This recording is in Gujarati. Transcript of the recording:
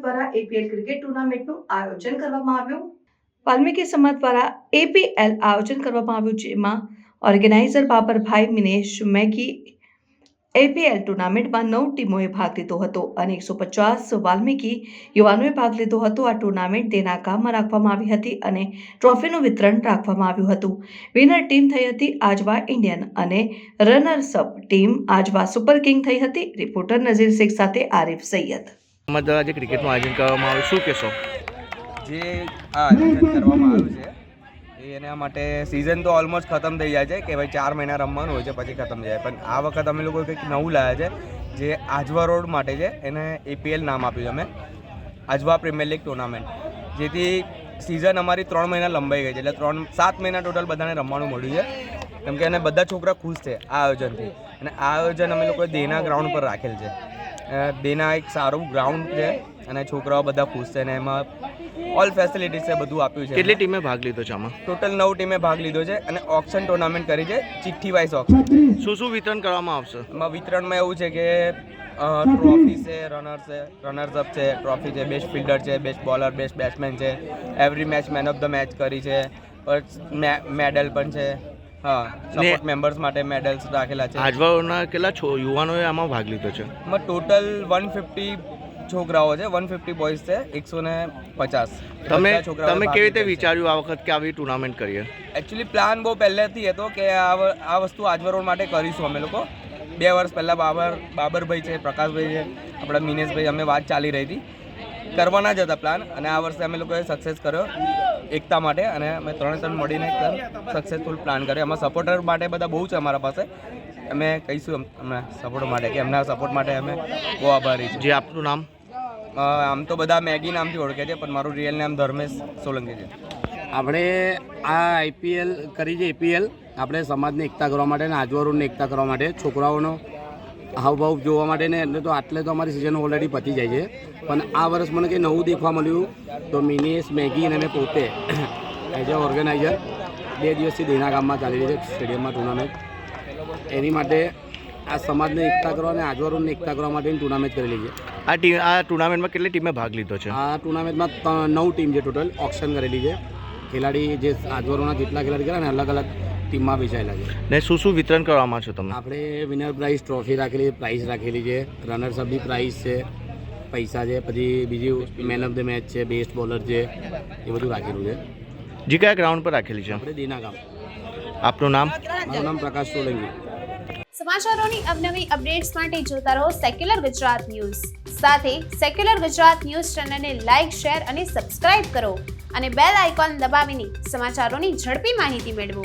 દ્વારા APL ક્રિકેટ ટુર્નામેન્ટનું આયોજન કરવામાં આવ્યું। વાલ્મીકી સમાજ દ્વારા APL આયોજન કરવામાં આવ્યું, જેમાં organiser Babarbhai Minesh Maggi APL ટુર્નામેન્ટમાં 9 ટીમોએ ભાગ લીધો હતો અને 150 વાલ્મીકી યુવાનોએ ભાગ લીધો હતો। આ ટુર્નામેન્ટ દેના ગામમાં રાખવામાં આવી હતી અને ટ્રોફીનું વિતરણ રાખવામાં આવ્યું હતું। વિનર ટીમ થઈ હતી આજવા ઇન્ડિયન અને runners-up team Ajwa super king થઈ હતી। રિપોર્ટર નઝીર શેખ સાથે આરિફ સૈયદ। જે ક્રિકેટનું આયોજન કરવામાં આવ્યું, શું કહેશો? જે આ આયોજન કરવામાં આવ્યું છે એના માટે સિઝન તો ઓલમોસ્ટ ખતમ થઈ જાય છે કે ભાઈ 4 મહિના રમવાનું હોય છે પછી ખતમ થઈ જાય, પણ આ વખત અમે લોકો કંઈક નવું લાવ્યા છે જે આજવા રોડ માટે છે। એને APL નામ આપ્યું છે અમે, આજવા પ્રીમિયર લીગ ટુર્નામેન્ટ, જેથી સિઝન અમારી 3 મહિના લંબાઈ ગઈ છે, એટલે 7 મહિના ટોટલ બધાને રમવાનું મળ્યું છે। કેમ કે એને બધા છોકરા ખુશ છે આ આયોજનથી, અને આ આયોજન અમે લોકોએ દેના ગ્રાઉન્ડ પર રાખેલ છે। દેના એક સારું ગ્રાઉન્ડ છે અને છોકરાઓ બધા ખુશ છે અને એમાં ઓલ ફેસિલિટીઝ છે, બધું આપ્યું છે। કેટલી ટીમે ભાગ લીધો છે આમાં? ટોટલ 9 ટીમે ભાગ લીધો છે અને ઓક્શન ટુર્નામેન્ટ કરી છે, ચિઠ્ઠી વાઇઝ ઓક્શન। શું વિતરણ કરવામાં આવશે? એમાં વિતરણમાં એવું છે કે ટ્રોફી છે, રનર્સઅપ છે, ટ્રોફી છે, બેસ્ટ ફિલ્ડર છે, બેસ્ટ બોલર, બેસ્ટ બેટ્સમેન છે, every match man of the match કરી છે, મેડલ પણ છે। હા, સપોર્ટ મેમ્બર્સ માટે મેડલ્સ રાખેલા છે। આજવાના કેટલા યુવાનોએ આમાં ભાગ લીધો છે? એમાં ટોટલ 150 છોકરાઓ છે, 150 બોયઝ છે, 150। તમે કેવી રીતે વિચાર્યું આ વખત કે આવી ટુર્નામેન્ટ કરીએ? એકચ્યુઅલી પ્લાન બહુ પહેલેથી હતો કે આ વસ્તુ આજવા રોડ માટે કરીશું અમે લોકો। 2 વર્ષ પહેલાં બાબરભાઈ છે, પ્રકાશભાઈ છે, આપણા મિનેશભાઈ, અમે વાત ચાલી રહી હતી, કરવાના જ હતા પ્લાન, અને આ વર્ષે અમે લોકોએ સક્સેસ કર્યો એકતા માટે, અને અમે 3 મળીને સક્સેસફુલ પ્લાન કર્યો। એમાં સપોર્ટર માટે બધા બહુ છે અમારા પાસે, અમે કહીશું અમને સપોર્ટ માટે કે એમના સપોર્ટ માટે અમે બહુ આભારી છીએ। જે આપનું નામ? આમ તો બધા મેગી નામથી ઓળખે છે, પણ મારું રિયલ નામ ધર્મેશ સોલંકી છે। આપણે આ IPL કરી છે, APL આપણે સમાજને એકતા કરવા માટે અને આજવા રોડને એકતા કરવા માટે, છોકરાઓનો હાવભાવ જોવા માટે ને એટલે તો આટલે તો અમારી સિઝન ઓલરેડી પતી જાય છે, પણ આ વર્ષ મને કંઈ નવું દેખવા મળ્યું તો મિનેશ મેગી અને મેં પોતે એઝ એ ઓર્ગેનાઇઝર 2 દિવસથી દેના ગામમાં ચાલી રહી છે સ્ટેડિયમમાં ટુર્નામેન્ટ, એની માટે આ સમાજને એકતા કરવા અને આજવા રોડને એકતા કરવા માટેની ટુર્નામેન્ટ કરેલી છે। આ ટુર્નામેન્ટમાં કેટલી ટીમે ભાગ લીધો છે? આ ટુર્નામેન્ટમાં 9 ટીમ છે ટોટલ, ઓક્શન કરેલી છે। ખેલાડી જે આજવા રોડના જેટલા ખેલાડી કર્યા ને અલગ અલગ ટીમમાં વેચાયેલા છે। ને શું વિતરણ કરવામાં છો તમે? આપણે વિનર પ્રાઇઝ ટ્રોફી રાખેલી છે, પ્રાઇઝ રાખેલી છે, રનર્સઅપ બી પ્રાઇઝ છે, પૈસા છે, પછી બીજું મેન ઓફ ધ મેચ છે, બેસ્ટ બોલર છે, એ બધું રાખેલું છે। જે કયા ગ્રાઉન્ડ પર રાખેલી છે? આપણે દેના ગામ। આપનું નામ? મારું નામ પ્રકાશ સોલંકી। સમાચારોની અવનવી અપડેટ્સ માટે જોતા રહો સેક્યુલર ગુજરાત ન્યૂઝ। સાથે સેક્યુલર ગુજરાત ન્યૂઝ ચેનલને લાઇક, શેર અને સબસ્ક્રાઇબ કરો અને બેલ આઇકોન દબાવીને સમાચારોની ઝડપી માહિતી મેળવો।